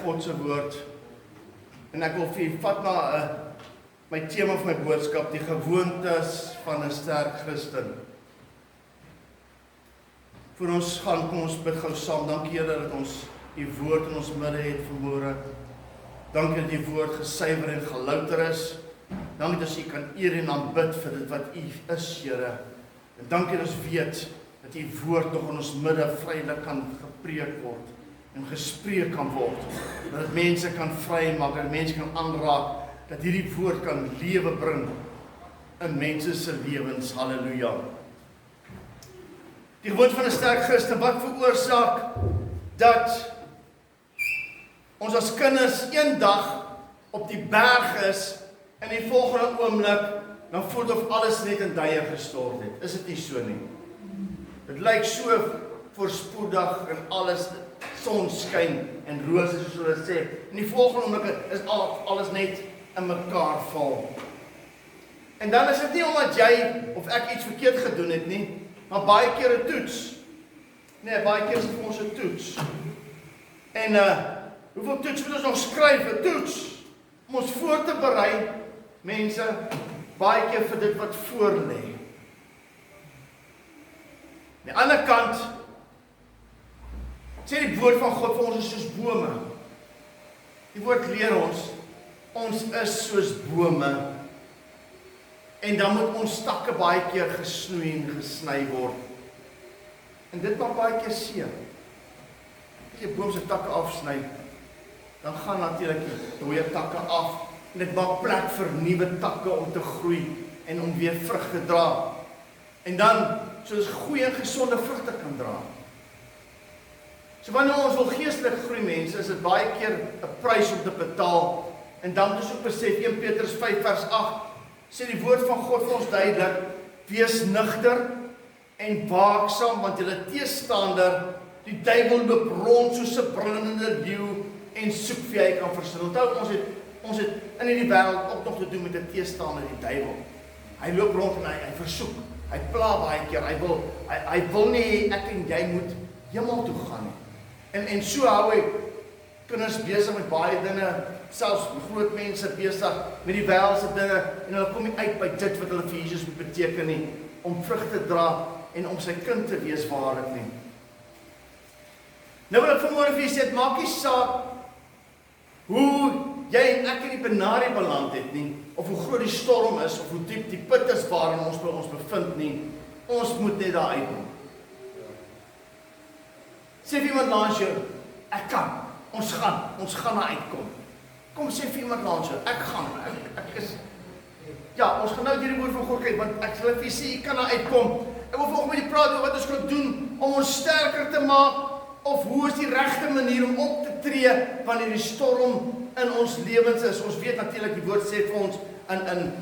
God se woord. En ek wil vir julle vat na my tema van my boodskap, die gewoontes van 'n sterk Christen. Voor ons gaan, kom ons bid gou saam. Dankie Here dat ons die woord in ons midde het vanmôre. Dankie dat die woord gesuiwer en gelouter is. Dankie dat ons U kan eer en aanbid vir dit wat U is, Here. En dankie dat ons weet dat U woord nog in ons midde vrylik kan gepreek word en gespreek kan word. Dat dit mense kan vrymaak, dat mense kan aanraak, dat hierdie woord kan lewe bring in mense se lewens. Halleluja. Die gewoonte van 'n sterk Christen, wat veroorsaak dat ons as kinders eendag op die berg is en die volgende oomblik dan voel of alles net in duie gestort het. Is dit nie so nie? Dit lyk so voorspoedig en alles son skyn en rose soos hulle sê. En die volgende oomblik is alles net in mekaar val. En dan is dit nie omdat jy of ek iets verkeerd gedoen het nie, maar baie keer 'n toets. Nee, baie keer is dit vir ons 'n toets. En hoeveel toets moet ons nog skryf? 'n Toets om ons voor te berei, mense, baie keer vir dit wat voor lê. Aan die ander kant sê die woord van God vir ons is soos bome. Die woord leer ons is soos bome. En dan moet ons takke baie keer gesnoei en gesny word. En dit maak baie keer seer. As jy boom se takke afsny, dan gaan natuurlik die dooie takke af en dit maak plek vir nuwe takke om te groei en om weer vrug te dra. En dan soos goeie en gesonde vrugte kan dra. So wanneer ons wil geestelik groei, mense, is dit baie keer 'n prys om te betaal. En dan moet ons ook besef, 1 Petrus 5 vers 8 sê die woord van God vir ons duidelik, wees nugter en waaksaam, want julle teestander, die duiwel loop rond soos 'n brullende leeu en soek wie hy kan verslind. Onthou, ons het in hierdie wêreld ook nog te doen met 'n teestander, die duiwel. Hy loop rond en hy versoek. Hy pla baie keer. Hy wil nie ek en jy moet hemel toe gaan nie. En so hou hy kinders besig met baie dinge, selfs groot mense besig met die wêreldse dinge en hulle kom nie uit by dit wat hulle vir Jesus moet beteken nie, om vrug te dra en om sy kind te wees waarlik nie. Nou wil ek vanmôre vir julle sê, dit maak nie saak hoe jy en ek in die benarie beland het nie, of hoe groot die storm is, of hoe diep die put is waarin ons bevind nie, ons moet net daar uitkom. Sê vir iemand langs jou, ek kan, ons gaan daar uitkom. Kom sê vir iemand langs jou, ek gaan, ek is, ja, ons gaan nou hierdie woord van God kyk, want ek sal vir jy sê, jy kan daar uitkom. Ek wil volgens met die praat oor wat ons kan doen, om ons sterker te maak, of hoe is die regte manier om op te tree, wanneer die storm in ons lewens is. Ons weet natuurlik, die woord sê vir ons, in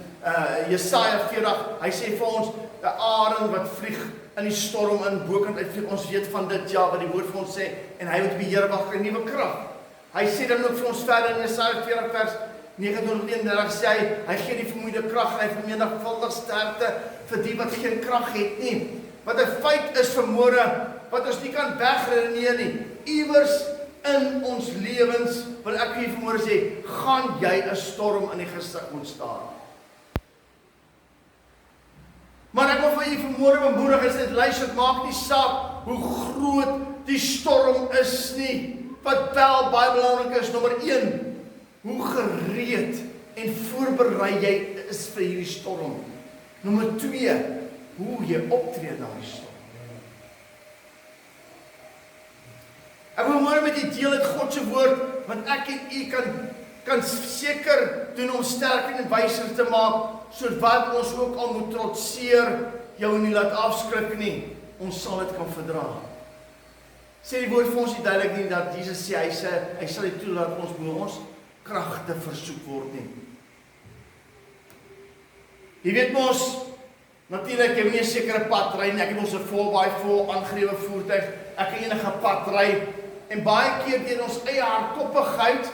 Jesaja 40, hy sê vir ons, 'n arend wat vlieg in die storm in bokant uitvlieg, ons weet van dit, ja, wat die woord vir ons sê, en hy moet beheer wag vir 'n nuwe krag. Hy sê dan ook vir ons verder in Jesaja 40 vers 29 sê hy gee die vermoeide krag en hy vermenigvuldig sterkte vir die wat geen krag het nie. Wat 'n feit is vanmôre, wat ons nie kan wegredeneer nie. Iewers in ons lewens, wil ek hier vanmôre sê, gaan jy 'n storm in die gesig moet staar. Maar ek wil vir julle vanmôre bemoedig is dit luister, dit maak nie saak hoe groot die storm is nie. Wat wel baie belangrik is, nommer 1, hoe gereed en voorberei jy is vir hierdie storm. Nommer 2, hoe jy optree na die storm. Ek wil môre met u deel uit God se woord, want ek en u kan seker doen om sterker en wyser te maak, sodat ons ook al moet trotseer jou nie laat afskrik nie. Ons sal dit kan verdra. Sê die woord vir ons nie duidelik nie dat Jesus sê, hy sal nie toelaat ons moet ons kragte versoek word nie. Jy weet mos, natuurlik jy moet nie 'n sekere pad ry nie. Ek het ons 'n 4x4 aangedrewe voertuig. Ek kan enige pad ry. En baie keer deur ons eie hardkoppigheid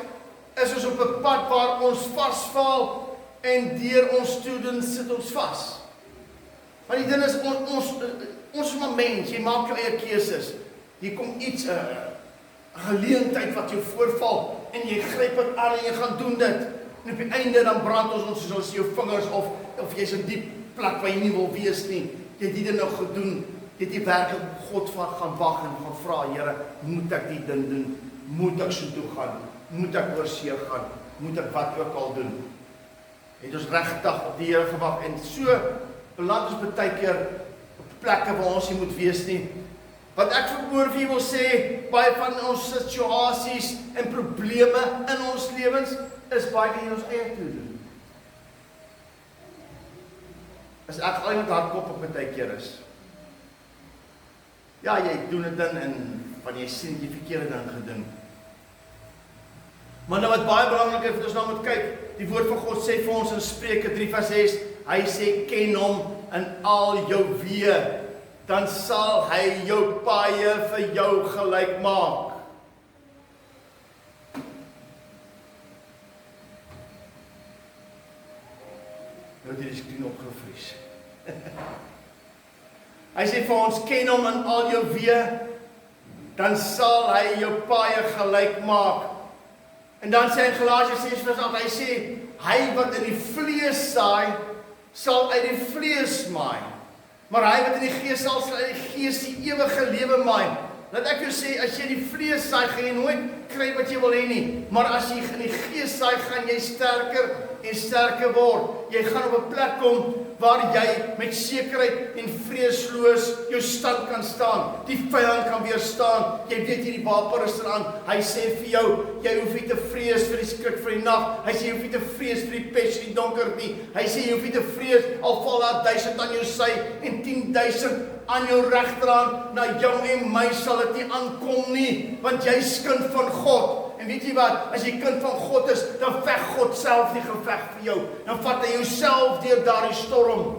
is ons op 'n pad waar ons vasval en deur ons students sit ons vas. Maar die ding is ons is maar mens, jy maak jou eie keuses. Hier kom iets 'n geleentheid wat jou voorval en jy gryp dit aan en jy gaan doen dit. En op die einde dan brand ons soos jou vingers of jy's in diep plek waar jy nie wil wees nie. Jy het dit nou gedoen. Jy het die werklik God van gaan wag en gaan vra, Here, moet ek die ding doen? Moet ek so toe gaan? Moet ek oor see gaan? Moet ek wat ook al doen? Het ons regtig op die Here gewag en so beland ons baie keer op plekke waar ons nie moet wees nie. Wat ek vermoor vir wil sê, baie van ons situasies en probleme in ons lewens is baie keer in ons eie toe doen. As ek al met hardkop op baie keer is. Ja, jy doen dit dan en van jy sien jy verkeerde ding gedoen. Maar nou wat baie belangrik is, wat ons nou moet kyk, die woord van God sê vir ons in Spreuke 3:6, hy sê, ken hom in al jou weë, dan sal hy jou paaie vir jou gelyk maak. Nou het die skrin opgevries. Hy sê vir ons, ken hom in al jou weë, dan sal hy jou paaie gelyk maak. En dan sê in Galasiërs 6:8, hy sê, hy wat in die vlees saai, sal uit die vlees maai. Maar hy wat in die gees sal uit die gees die ewige lewe maai. Laat ek jou sê, as jy in die vlees saai, gaan jy nooit kry wat jy wil hê nie. Maar as jy in die gees saai, gaan jy sterker en sterker word. Jy gaan op 'n plek kom waar jy met sekerheid en vreesloos jou stand kan staan. Die vyand kan weerstaan. Jy weet hierdie wapenrusting aan. Hy sê vir jou, jy hoef nie te vrees vir die skrik vir die nag. Hy sê jy hoef nie te vrees vir die pes in die donker nie. Hy sê jy hoef nie te vrees al val daar 1000 aan jou sy en 10,000 aan jou regterhand. Na jou en my sal dit nie aankom nie, want jy's kind van God. En weet jy wat, as jy kind van God is, dan veg God self die geveg vir jou. Dan vat hy jouself deur daardie storm.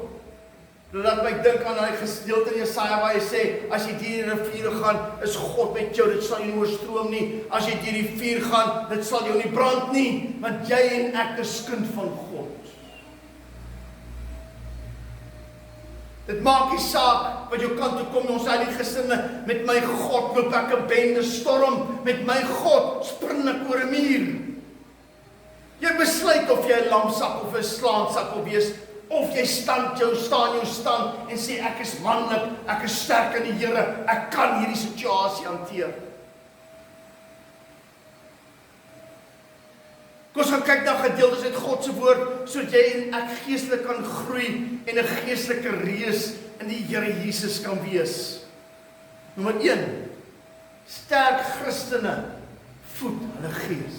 Laat my dink aan daai gedeelte in Jesaja waar hy sê, as jy deur die riviere gaan, is God met jou, dit sal jou nie oorstroom nie. As jy deur die vuur gaan, dit sal jou nie brand nie, want jy en ek is kind van God. Dit maak nie saak wat jou kant toe kom, ons heilige gesinne, met my God loop ek 'n bende storm, met my God spring ek oor 'n muur. Jy besluit of jy 'n lamsak of 'n slaansak wil wees, of jy staan jou stand en sê ek is manlik, ek is sterk in die Here, ek kan hierdie situasie hanteer. Kom ons gaan kyk na gedeeltes uit God se woord, sodat jy en ek geestelik kan groei en 'n geestelike reus in die Here Jesus kan wees. Nommer 1. Sterk Christene voed hulle gees.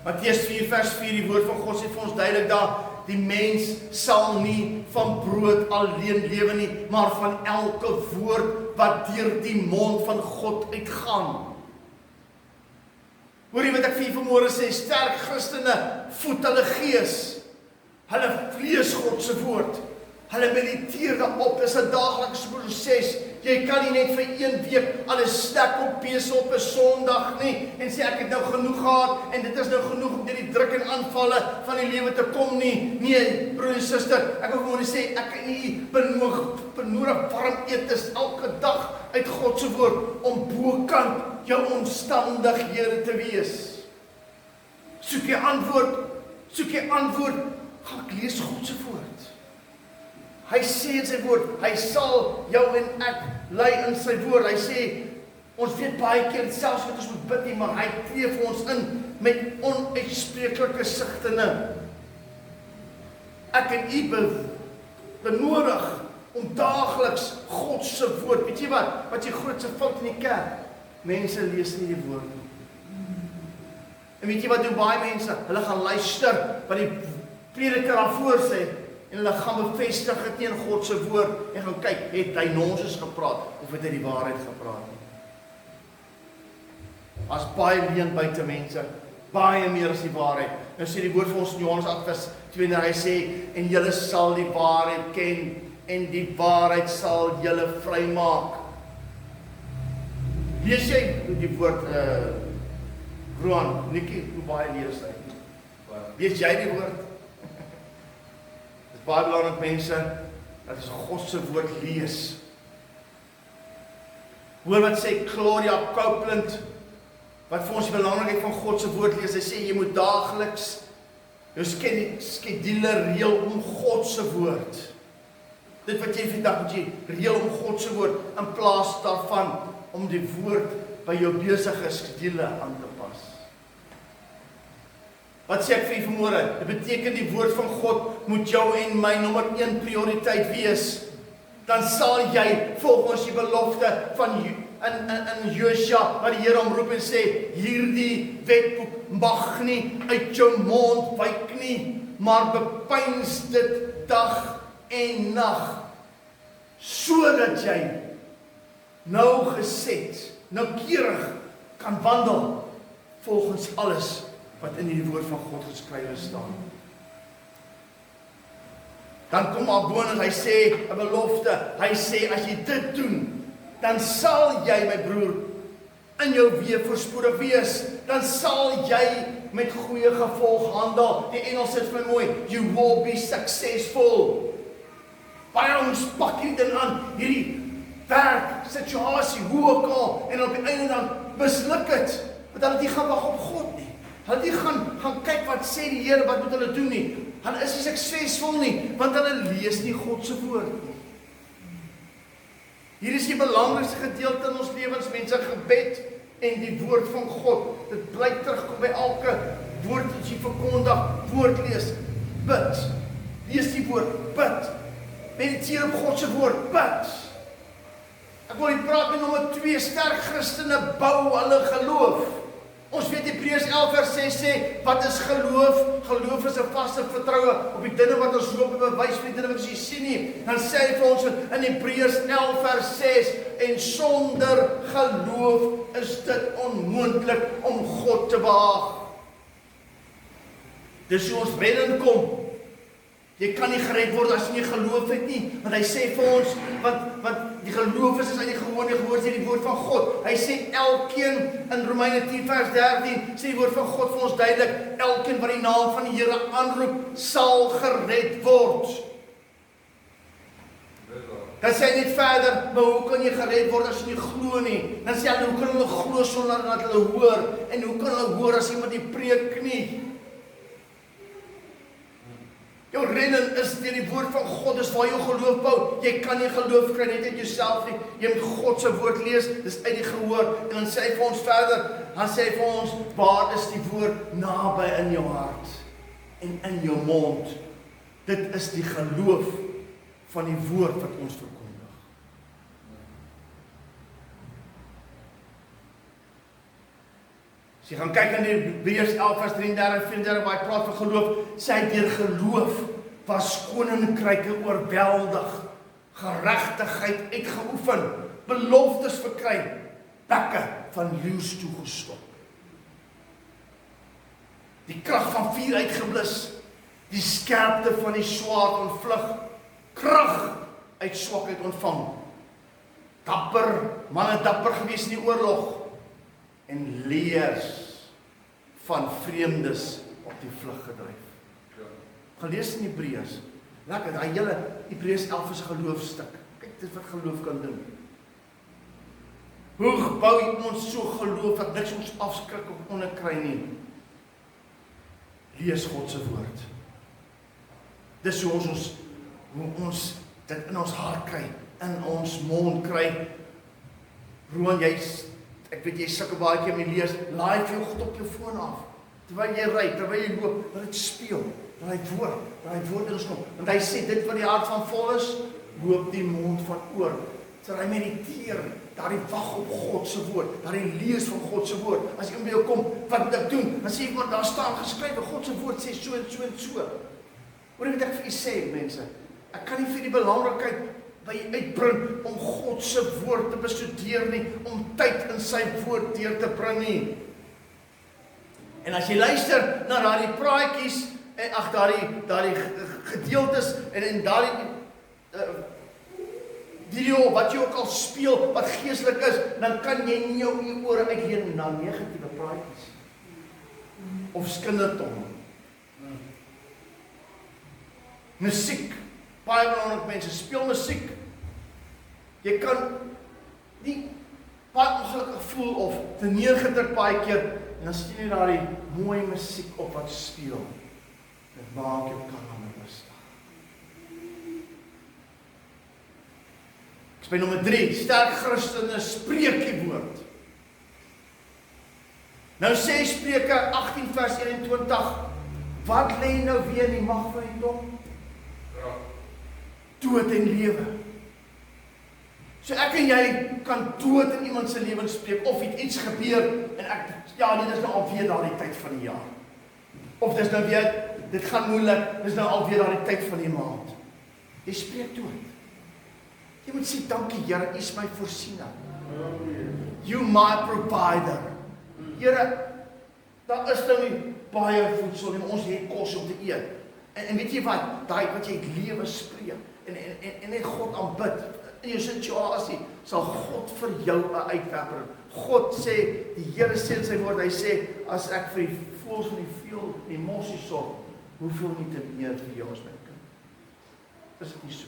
Matteus 4:4, die woord van God sê vir ons duidelik daar, die mens sal nie van brood alleen lewe nie, maar van elke woord wat deur die mond van God uitgaan. Hoor jy wat ek vir julle vanmôre sê, sterk Christene voed hulle gees. Hulle lees God se woord. Hulle mediteer daarop, dis 'n daaglikse proses. Jy kan nie net vir 1 week alles stek op besig op 'n Sondag nie en sê ek het nou genoeg gehad en dit is nou genoeg om deur die druk en aanvalle van die lewe te kom nie. Nee, broer en suster, ek wil gewoon sê ek kan nie benodig warm eetes elke dag uit God se woord om bokant jou omstandighede te wees. Soek jy antwoord, gaan ek lees God se woord. Hy sê in sy woord, hy sal jou en ek lei in sy woord. Hy sê, ons weet baie keer selfs wat ons moet bid nie, maar hy tree vir ons in met onuitspreeklike sigtene. Ek en u benodig om daagliks God se woord. Weet jy wat jy grootste fout in die kerk? Mense lees nie die woord nie. En weet jy wat doen baie mense? Hulle gaan luister wat die prediker daarvoor sê en hulle gaan bevestig dit teen God se woord en gaan kyk, het hy nonsens gepraat of het hy die waarheid gepraat nie? As baie leuen buite mense, baie meer as die waarheid. Nou sê die woord vir ons in Johannes 8:2, hy sê, en julle sal die waarheid ken en die waarheid sal julle vrymaak. Lees jy die woord Roan, Nikkie, hoe baie lees hy? Lees jy die woord? Dit is baie belangrik mense, dat ons God se woord lees. Hoor wat sê Claudia Copeland, wat vir ons die belangrikheid van God se woord lees. Hy sê jy moet daagliks jou skedule reël om God se woord. Dit wat jy vandag moet jy reël om God se woord in plaas daarvan om die woord by jou besige skedule aan te pas. Wat sê ek vir u vanmôre? Dit beteken die woord van God moet jou en my nommer 1 prioriteit wees. Dan sal jy volgens die belofte van in Josua wat die Here hom roep en sê, hierdie wetboek mag nie uit jou mond wyk nie, maar bepeins dit dag en nag, sodat jy nauwgeset, noukeurig kan wandel volgens alles wat in die woord van God geskrywe staan. Dan kom maar bonus, hy sê 'n belofte, hy sê as jy dit doen, dan sal jy, my broer, in jou weë voorspoedig wees, dan sal jy met goeie gevolg handel. Die Engels sê vir my mooi, you will be successful. Baie ons pak hierdie ding aan, hierdie werk, situasie, hoe ook al, en op die einde dan misluk het, want hulle het nie gaan wag op God nie. Hulle het nie gaan kyk wat sê die Here, wat moet hulle doen nie. Hulle is nie suksesvol nie, want hulle lees nie God se woord nie. Hier is die belangrikste gedeelte in ons lewens, mense, gebed en die woord van God. Dit bly terugkom by elke woord wat jy verkondig, woord lees, bid. Lees die woord, bid. Mediteer op God se woord, bid. Ek wil nie praat met nommer 2, sterk Christene bou hulle geloof. Ons weet Hebreërs 11 vers 6 sê, wat is geloof? Geloof is 'n vaste vertroue op die dinge wat ons hoop en bewys van die dinge wat ons nie sien nie. Dan sê hy vir ons in Hebreërs 11 vers 6, en sonder geloof is dit onmoontlik om God te behaag. Dis hoe ons redding kom. Jy kan nie gered word as jy nie geloof het nie, want hy sê vir ons, want die geloof is uit die gehoor, die gehoor sê die woord van God. Hy sê elkeen in Romeine 10 vers 13, sê die woord van God vir ons duidelik, elkeen wat die naam van die Here aanroep, sal gered word. Dan sê hy net verder, maar hoe kan jy gered word as jy nie glo nie? Dan sê hy, hoe kan hulle glo sonder dat hulle hoor? En hoe kan hulle hoor as iemand nie preek nie? Jou redding is deur die woord van God, dis waar jou geloof bou. Jy kan nie geloof kry net uit jouself nie. Jy moet God se woord lees, dis uit die gehoor. En dan sê hy vir ons verder, dan sê hy vir ons, waar is die woord naby in jou hart en in jou mond? Dit is die geloof van die woord wat ons verkondig. As jy gaan kyk in Hebreërs 11 vers 33, 34 waar hy praat van geloof, sê hy deur geloof was koninkryke oorweldig, geregtigheid uitgeoefen, beloftes verkry, bekke van leeu's toegestop. Die krag van vuur uitgeblus, die skerpte van die swaard ontvlug, krag uit swakheid ontvang. Dapper, manne dapper gewees in die oorlog en leers van vreemdes op die vlug gedryf. Gelees in Hebreërs. Lekker, daai hele Hebreërs 11 is 'n geloofstuk. Kyk dit wat geloof kan doen. Hoe bou ons so geloof dat niks ons afskrik of onderkry nie? Lees God se woord. Dis hoe ons dit in ons hart kry, in ons mond kry. Roan, ek weet jy sukkel baie keer met lees, laai vir jou goed op jou foon af. Terwyl jy ry, terwyl jy loop, laat dit speel. Daai woord in ons mond. Want hy sê dit wat die hart van vol is, loop die mond van oor. So hy mediteer, daardie wag op God se woord, daardie lees van God se woord. As ek by jou kom, wat moet ek doen? Dan sê ek, maar daar staan geskrywe, God se woord sê so en so en so. Hoor jy wat ek vir u sê, mense? Ek kan nie vir die belangrikheid by u uitbring om God se woord te bestudeer nie, om tyd in sy woord deur te bring nie. En as jy luister na daardie praatjies, en ag daardie gedeeltes en daardie video wat jy ook al speel wat geestelik is, dan kan jy nie jou ore uitleen na negatiewe praatjies of skindertong. Musiek, baie belangrik mense, speel musiek. Jy kan nie baie ongelukkig voel of te neergedruk baie keer, en dan sien jy daar die mooi musiek op wat speel. Dit maak jou kalm en rustig. By nommer 3, sterk Christene spreek die woord. Nou sê Spreuke 18 vers 21, wat lê nou weer in die mag van die tong? Dood en lewe. So ek en jy kan dood in iemand se lewens spreek, of iets gebeur, en dit is nou alweer daardie tyd van die jaar. Of dis nou weer, dit gaan moeilik, dis nou alweer daardie tyd van die maand. Jy spreek dood. Jy moet sê, dankie Here, U is my voorsiener. You my provider. Here, daar is nou nie baie voedsel en ons het kos om te eet. En weet jy wat, daai wat jy lewe spreek en net God aanbid in jou situasie, sal God vir jou 'n uitwerper. God sê, die Here sê in sy woord, hy sê, as ek vir die voëls van die veld, die mossies sorg, hoeveel nie te meer vir jou as my kind. Is dit nie so?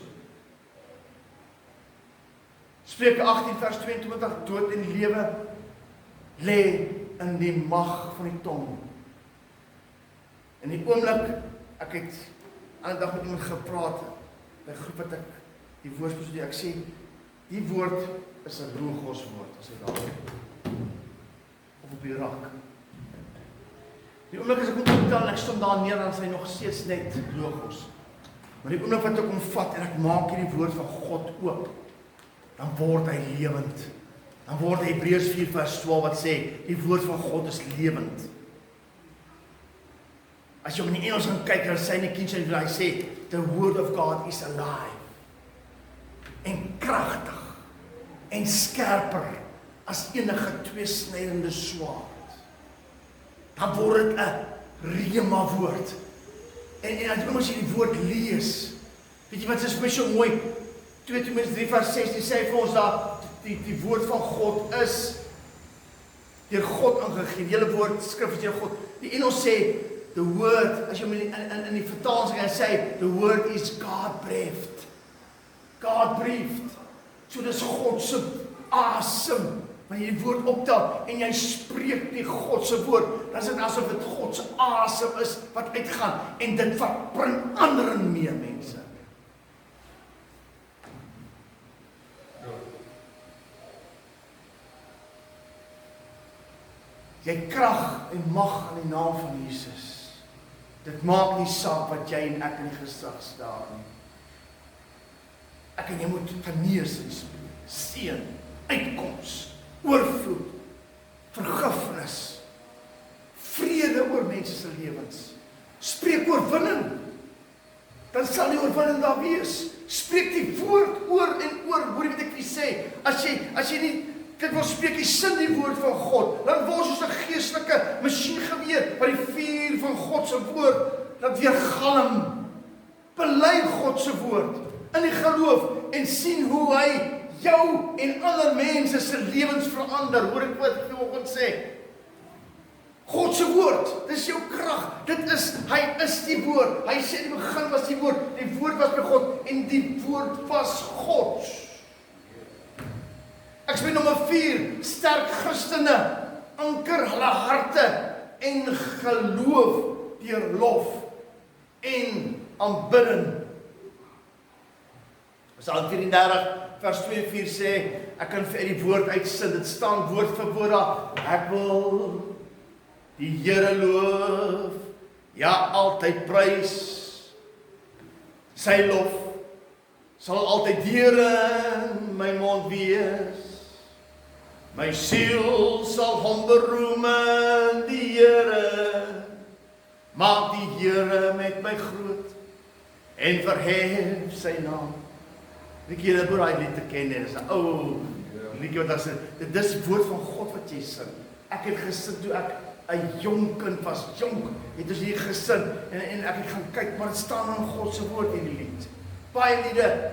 Spreuke 18 vers 22, dood en lewe lê in die mag van die tong. In die oomblik, ek het aan 'n dag met iemand gepraat, by 'n groep wat ek die woord bestudeer, ek sê, die woord is 'n logos woord, as hy daar of op die rak. Die oomblik as ek moet vertel, ek stond daar neer, dan is hy nog steeds net logos. Maar die oomblik wat ek hom vat, en ek maak hierdie woord van God oop, dan word hy lewend. Dan word Hebreërs 4 vers 12 wat sê, die woord van God is lewend. As jy in die Engels gaan kyk, dan sê hy sê, the word of God is alive. En kragtig. En skerper as enige tweesnydende swaard. Dan word dit 'n rema woord. En as jy die woord lees, weet jy wat is vir my so mooi? 2 Timoteus 3 vers 16 sê vir ons daar, die woord van God is deur God aangegee. Die hele woord skrif is deur God. Die Engels sê, the word, as jy in die vertaling gaan sê, the word is God breathed. God breathed. So dis God se asem. Wanneer jy die woord optel en jy spreek die God se woord, dan is dit asof dit God se asem is wat uitgaan en dit wat bring verandering mee, mense. Jy krag en mag in die naam van Jesus. Dit maak nie saak wat jy en ek in die gesig staan nie. Ek en jy moet genees en seën, uitkoms, oorvloed, vergifnis, vrede oor mense se lewens. Spreek oorwinning. Dan sal die oorwinning daar wees. Spreek die woord oor en oor. Hoor jy wat ek vir sê? As jy nie dit wil spreek, jy sin die woord van God, dan word soos 'n geestelike masjiengeweer wat die vuur van God se woord laat weer galm. Bely God se woord in die geloof en sien hoe hy jou en ander mense se lewens verander. Hoor ek wat ek vanoggend sê? God se woord, dis jou krag. Hy is die woord. Hy sê in die begin was die woord was by God en die woord was God. Ek sê nommer 4, sterk Christene anker hulle harte en geloof deur lof en aanbidding. Psalm 34 vers 2 en 4 sê, ek kan vir die woord uitsin, dit staan woord vir woord daar, ek wil die Here loof, ja altyd prys, sy lof sal altyd deur in my mond wees. My siel sal hom beroem in die Here, maak die Here met my groot en verhef sy naam. Ek hier het oor hy lied te ken en dis 'n ou liedjie wat daar sê, dit is die woord van God wat jy sing. Ek het gesin toe ek 'n jong kind was, het ons hier gesin en ek het gaan kyk, maar dit staan in God se woord in die lied. Baie liede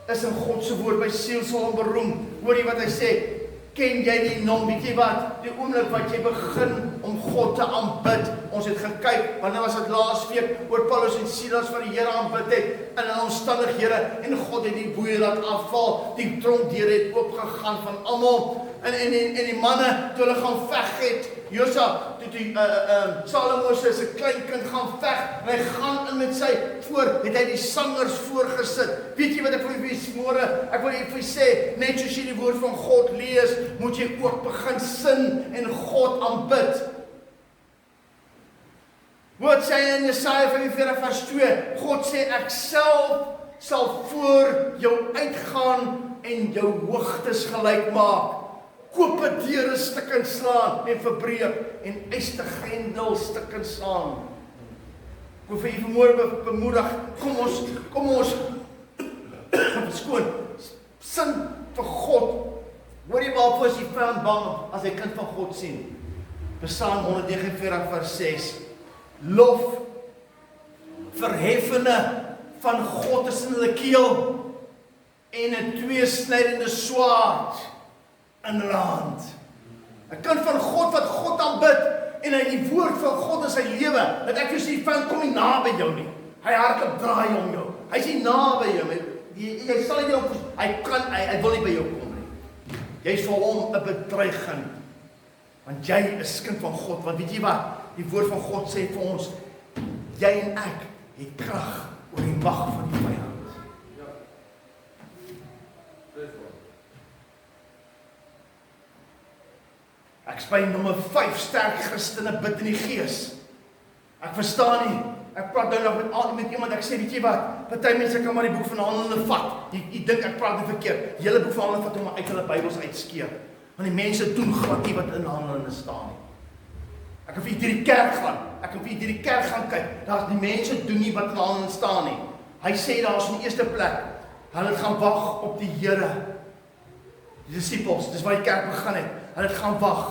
is in God se woord, my siel sal hom beroem. Hoor jy wat hy sê? Ken jy die naam? Weet jy wat? Die oomblik wat jy begin om God te aanbid. Ons het gekyk, wanneer was dit laasweek, oor Paulus en Silas wat die Here aanbid het, in hulle omstandighede, en God het die boeie laat afval, die tronkdeure het oopgegaan van almal, en die manne, toe hulle gaan veg het, Josa, toe die Salomo se kleinkind gaan veg, en hy gaan in met sy voor, het hy die sangers voorgesit. Weet jy wat ek vir julle môre, ek wil vir julle sê, net soos jy die woord van God lees, moet jy ook begin sin en God aanbid. Wat sê hy in Jesaja 45 vers 2? God sê, ek self sal voor jou uitgaan en jou hoogtes gelyk maak. Kope deure stukkend slaan en verbreek en eiste grendel stukkend slaan. Ek wil vir julle vanmôre bemoedig, kom ons skoon, sin vir God. Hoor jy waarvoor is die vyand bang as hy kind van God sien? Psalm 149 vers 6. Lof, verheffene van God is in hulle keel en 'n tweesnydende swaard in hulle hand. 'n Kind van God wat God aanbid en hy die woord van God in sy lewe, dat ek vir sê, vyand kom nie naby jou nie. Hy hardloop draai om jou. Hy is nie naby jou nie. Jy sal nie hy wil nie by jou kom nie. Jy is vir hom 'n bedreiging. Want jy is kind van God, want weet jy wat? Die woord van God sê vir ons, jy en ek het krag oor die mag van die vyand. Ja. Ek is by nommer 5, sterk Christene bid in die gees. Ek verstaan nie, ek praat nou nog met iemand, ek sê, weet jy wat, party mense kan maar die boek van Handelinge vat, jy dink ek praat nie verkeerd, die hele boek van Handelinge vat om uit hulle Bybels uitskeer, want die mense doen glad nie wat in Handelinge staan nie. Ek kan vir jy die kerk gaan kyk, daar die mense doen nie wat in Handelinge staan nie. Hy sê daar is in die eerste plek, hulle het gaan wag op die Here, die disciples, dis waar die kerk begin het, hulle het gaan wag,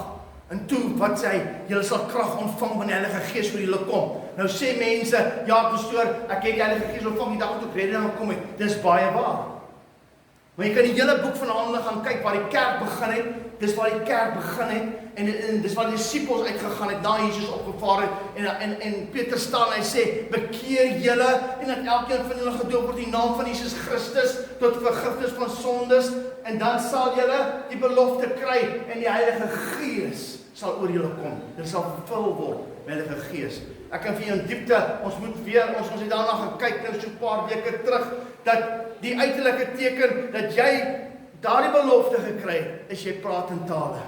en toe, wat sê hy, julle sal krag ontvang wanneer die Heilige Gees oor julle kom. Nou sê mense, ja pastoor, ek het die Heilige Gees ontvang die dag toe ek redding gekom het, dis baie waar. Maar jy kan die hele boek van Handelinge gaan kyk, waar die kerk begin het, dis waar die kerk begin het, en dis waar die disciples uitgegaan het, na Jesus opgevaar het, en Petrus staan, hy sê, bekeer julle, en dat elkeen van julle gedoop word in die naam van Jesus Christus, tot vergifnis van sondes, en dan sal julle die belofte kry, en die Heilige Gees sal oor julle kom, dit sal vervul word met die Heilige Gees. Ek kan vir jou in diepte, ons het daarna gekyk, nou so 'n paar weke terug, dat die uiterlike teken, dat jy daardie belofte gekry het, is jy praat in tale.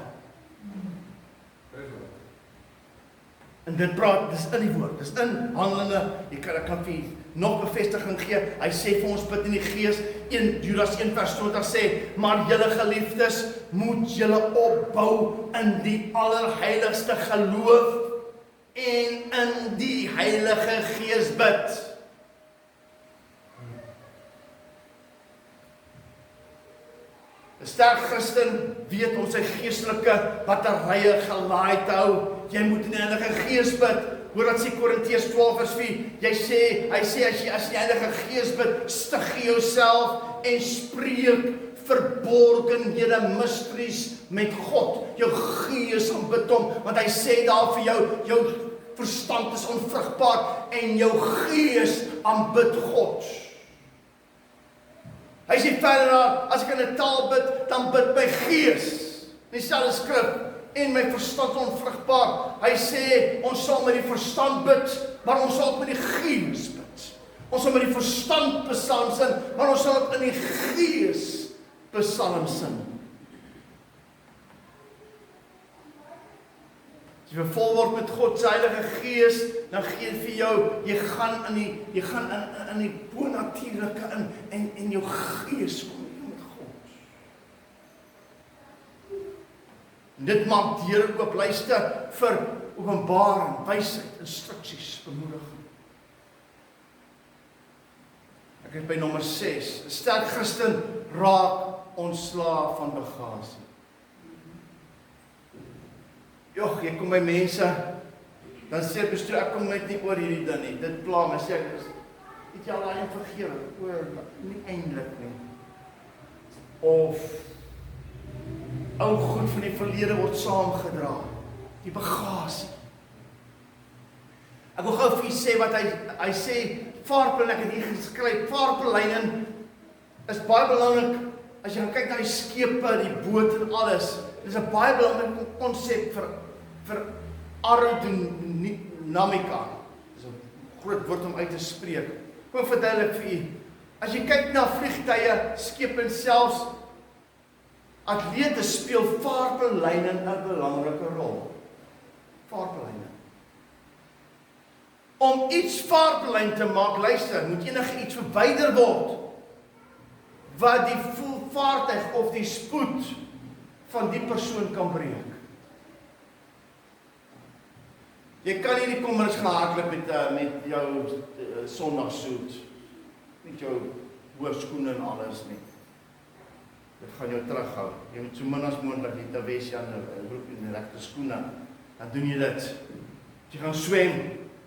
En dit dis in die woord, dis in Handelinge, ek kan vir nog bevestiging gee, hy sê vir ons bid in die gees, Judas 1 vers 20 sê, maar julle geliefdes, moet julle opbou in die allerheiligste geloof, en in die Heilige Gees bid. 'n Sterk Christen weet om sy geestelike batterye gelaai te hou. Jy moet in die Heilige Gees bid. Hoor wat sê Korintiërs 12 vers 4. Hy sê as jy die Heilige Gees bid, stig jouself en spreek verborgenhede, mysteries met God. Jou gees aanbid hom, want hy sê daar vir jou verstand is onvrugbaar en jou gees aanbid God. Hy sê verder, as ek in 'n taal bid, dan bid my gees. Dieselfde skrif, en my verstand onvrugbaar. Hy sê, ons sal met die verstand bid, maar ons sal met die gees bid. Ons sal met die verstand psalm sing, maar ons sal in die gees psalm sing. As jy vervul word met God se Heilige Gees, dan gee dit vir jou, jy gaan in die bonatuurlike in en jou gees kom met God. En dit maak deure oop, luister vir openbaring, wysheid, instruksies, bemoediging. Ek is by nommer 6. 'n Sterk Christen raak ontslae van bagasie. Joh, jy kom by mense, dan sê bestuur, ek kom net nie oor hierdie ding nie, dit pla my, sê ek, het jy al daai vergewe? Nie eintlik nie. Of, ou goed van die verlede word saamgedra, die bagasie. Ek wil gou vir u sê wat hy sê, vaarplein, ek het hier geskryf, vaarpleinen is baie belangrik, as jy gaan kyk na die skepe, die boot en alles, dit is 'n baie belangrike konsep vir aerodynamika. Dis 'n groot woord om uit te spreek. Kom ek verduidelik vir u. As jy kyk na vliegtye, skepe en selfs atlete speel vaarpleine 'n belangrike rol. Vaarpleine. Om iets vaarplein te maak, luister, moet enige iets verwyder word wat die vaartuig of die spoed van die persoon kan breek. Jy kan nie kom eens gaan hardloop met jou sondagsuit, met jou hoërskoene en alles nie. Dit gaan jou terughou. Jy moet so min as moontlik die Wesjan roep in die regte skoene. Dan doen jy dit. As jy gaan swem,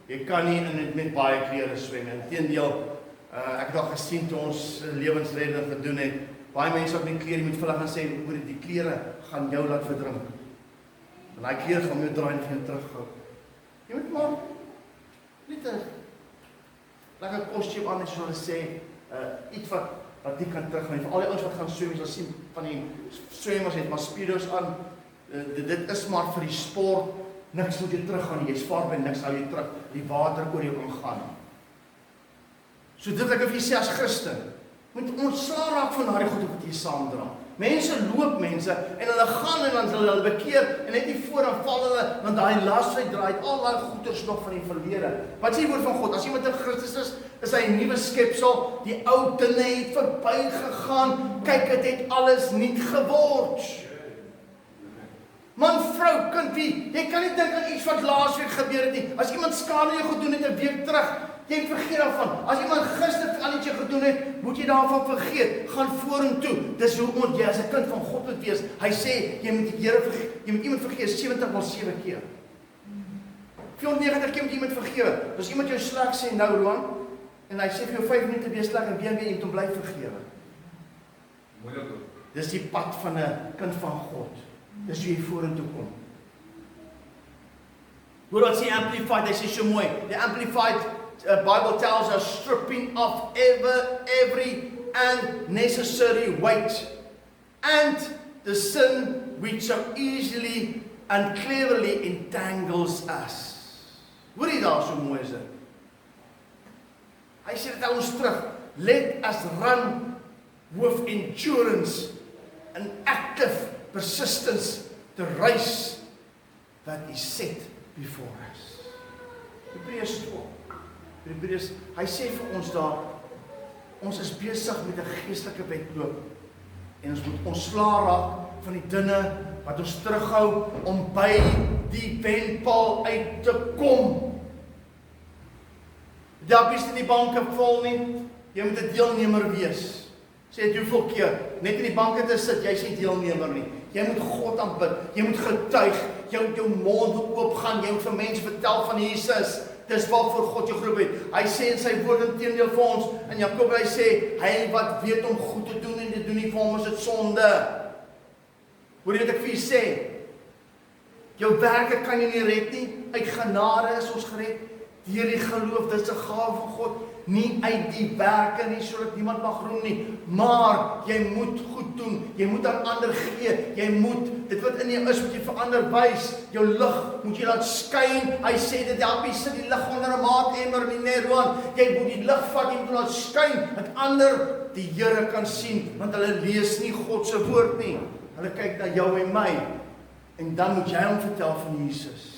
jy kan nie met baie klere swem. Inteendeel, ek het al gesien toe ons lewensredder gedoen het, baie mense wat met klere moet vir hulle gaan sê, hoor die klere gaan jou laat verdrink. En daai klere gaan jou draai en vir jou terughou. Jy moet maar net 'n lekker kostuum aan, soos hulle sê, iets wat die kan terughou. Vir al die ouens wat gaan swem, jy sal sien van die swemmers het maar speedos aan. Dit is maar vir die sport. Niks moet jy teruggaan nie. Jy's vaar by niks hou jy terug. Die water oor jou kan gaan. So dit ek vir jy sê as Christen, moet ontslae raak van daardie goed wat jy saamdra. Mense loop en hulle gaan en dan hulle bekeer en net nie voor dan val hulle, want daai las uitdraai al daai goeders nog van die verlede. Wat sê die woord van God? As iemand in Christus is hy 'n nuwe skepsel. Die ou dinge het verbygegaan. Kyk, dit het alles nuut geword. Man, vrou, kind, jy kan nie dink aan iets wat laasweek gebeur het nie. As iemand skade jou gedoen het 'n week terug, jy vergeet daarvan. As iemand gister aan iets gedoen het, moet jy daarvan vergeet. Gaan vorentoe. Dis hoe moet jy as 'n kind van God moet wees. Hy sê jy moet die Here vergeet. Jy moet iemand vergeet 70 maal 7 keer. 490 keer moet iemand vergewe. As iemand jou sleg sê nou Roan en hy sê vir jou 5 minute weer sleg en weer jy moet hom bly vergewe. Moeilik. Dis die pad van 'n kind van God. Dis hoe jy vorentoe kom. Hoor wat sê Amplified, hy sê so mooi. The Amplified Bible tells us stripping off every unnecessary weight and the sin which so easily and cleverly entangles us. Hoor jy daar so mooi is dit? Hy sê dit ons terug. Let us run with endurance and active persistence the race that is set before us. Hebreërs 12. Hebreërs, hy sê vir ons daar, ons is besig met 'n geestelike wedloop en ons moet ontslae raak van die dinge wat ons terughou om by die wenpaal uit te kom. Daar is nie die banke vol nie, jy moet 'n deelnemer wees. Sê dit hoeveel keer, net in die banke te sit, jy is nie deelnemer nie. Jy moet God aanbid, jy moet getuig, jou mond moet oopgaan, jy moet vir mense vertel van Jesus. Dis waarvoor God jou geroep het. Hy sê in sy woord inteendeel vir ons, in Jakobus hy sê, hy wat weet om goed te doen en dit doen nie vir hom is dit sonde. Hoor jy wat ek vir jy sê? Jou werke kan jy nie red nie, uit genade is ons gered, deur die geloof, dit is 'n gawe van God, nie uit die werke nie, sodat niemand mag roem nie, maar jy moet goed doen, jy moet aan ander gee, jy moet, dit wat in jou is, moet jy vir ander wys, jou lig moet jy laat skyn, hy sê dit help jy sit die lig onder 'n maatemmer nie, nee Roan, jy moet die lig vat, jy moet laat skyn, dat ander die Here kan sien, want hulle lees nie God se woord nie, hulle kyk na jou en my, en dan moet jy hom vertel van Jesus.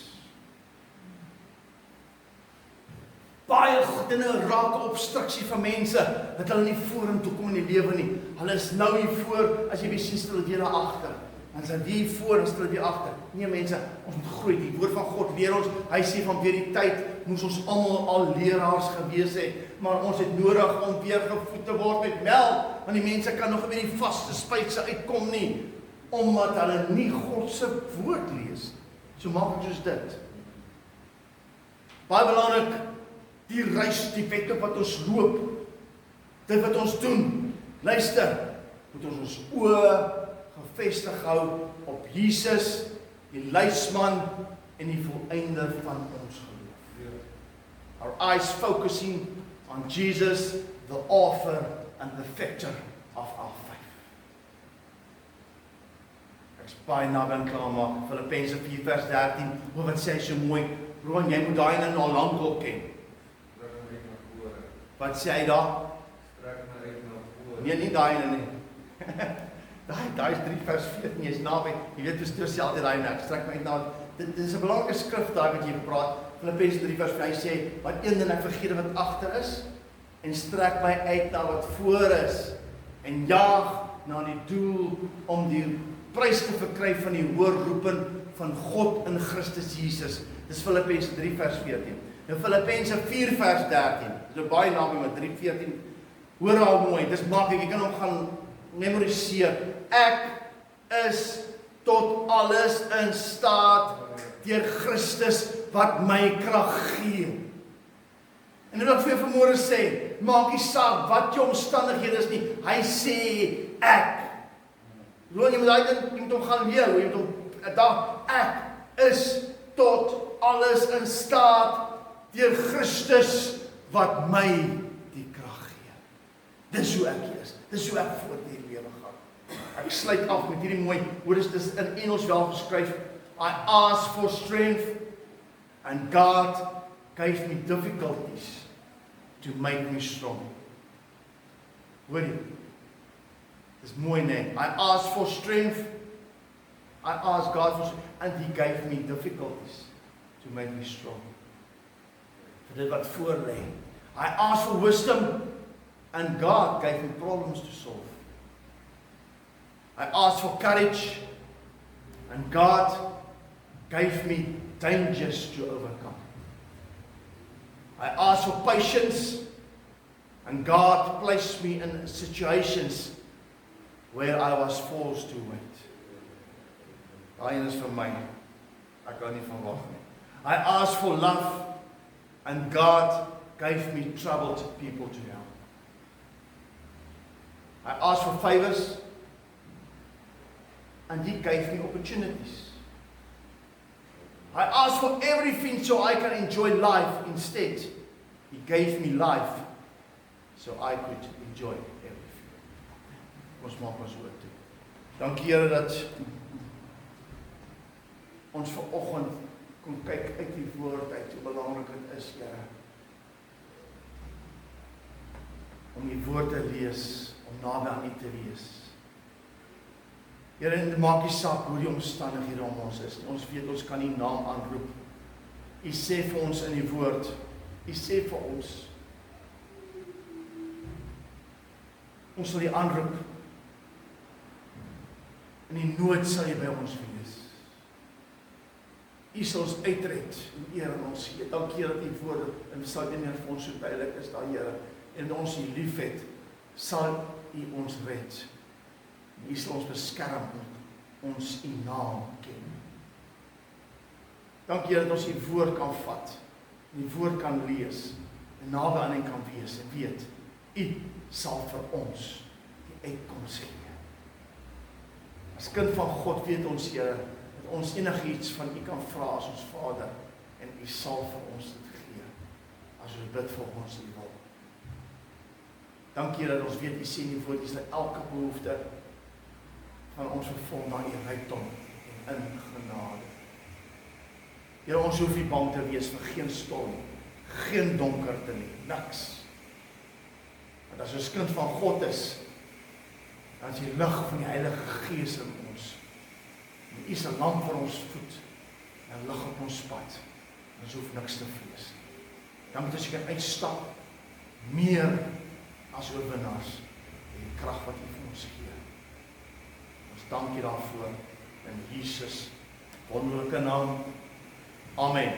Baie dinge raak 'n obstruksie van mense, dat hulle nie vorentoe kom in die lewe nie. Hulle is nou hier voor, as jy weer sien, stel jy daar agter. Dan sal die voor en stel jy agter. Nee mense, ons moet groei. Die woord van God leer ons, hy sê van weer die tyd moes ons almal al leraars gewees het, maar ons het nodig om weer gevoed te word met melk, want die mense kan nog nie die vaste spyse uitkom nie, omdat hulle nie God se woord lees. So maak ek soos dit. Baie belangrik, die reis, die wedloop wat ons loop, dit wat ons doen, luister, moet ons oë gefestig hou op Jesus, die leidsman en die volëinder van ons geloof. Our eyes focusing on Jesus, the author and the perfecter of our faith. Ek is baie naby aan klaarmaak. Filippense 4 vers 13. O wat sê hy so mooi. Roan, jy moet daai nou al lank al ken. Wat sê hy daar? Nee, nie daai nou nie. Daai is 3 vers 14. Jy's naby. Jy weet hoe sê altyd daai net. Strek my uit na. Dit is 'n belangrike skrif daai wat jy gepraat. Filippense 3 vers 5 sê, wat een ding ek vergeet wat agter is en strek my uit na wat voor is en jaag na die doel om die prys te verkry van die hoë roeping van God in Christus Jesus. Dis Filippense 3 vers 14. Nou Filippense 4 vers 13. Dis baie naby met 3:14. Hoor al mooi, dis maklik, jy kan hom gaan memoriseer. Ek is tot alles in staat deur Christus wat my krag gee. En dit wil ek vir jou vanmôre sê, maak nie saak wat jou omstandighede is nie. Hy sê ek. Jy moet hom gaan leer, jy moet hom ek is tot alles in staat deur Christus wat my die krag gee. Dis hoe ek is. Dis hoe ek voor die lewe gaan. Ek sluit af met hierdie mooi, hoe is dit in Engels wel geskryf? I asked for strength and God gave me difficulties to make me strong. Hoor jy? Dis mooi nee. I asked for strength. I asked God for strength and He gave me difficulties to make me strong. Vir dit wat voor lê. I asked for wisdom and God gave me problems to solve. I asked for courage and God gave me dangers to overcome. I asked for patience and God placed me in situations where I was forced to wait. Daai is vir my. Ek kan nie van wag nie. I asked for love and God gave me troubled people to help. I asked for favors and He gave me opportunities. I asked for everything so I can enjoy life. Instead, He gave me life so I could enjoy everything. Ons maak ons oop toe. Dankie Here dat ons vanoggend kon kyk uit die woord uit hoe belangrik dit is, Here. Om die woord te lees, om naby aan U te wees. Here, dit maak nie saak hoe die omstandighede om ons is. Ons weet ons kan U naam aanroep. U sê vir ons in die woord, U sê vir ons sal U aanroep. In die nood sal U by ons wees. U sal ons uitred en eer aan ons gee. Dankie dat U woorde in Psalm 1 vir ons so duidelik is, daar Here. En ons U liefhet, sal U ons red. U sal ons beskerm, ons U naam ken. Dankie dat ons U woord kan vat, die woord kan lees, en naby aan U kan wees, en weet, U sal vir ons die uitkoms gee. As kind van God weet ons, Here, dat ons enigiets van U kan vra as ons Vader, en U sal vir ons dit gee, as ons bid vir ons U wil. Dankie dat ons weet, U sê in die woord, U sal elke behoefte van ons vervul na U rykdom en in genade. Here, ons hoef nie bang te wees vir geen storm, geen donkerte nie, niks. Want as ons kind van God is, dan is die lig van die Heilige Gees in ons. En U is 'n lamp vir ons voet, en lig op ons pad. Ons hoef niks te vrees. Dan moet ons kan uitstap, meer as oorwinnaars, en die krag wat U vir ons gee. Ons dank U daarvoor, in Jesus wonderlike naam. Amen.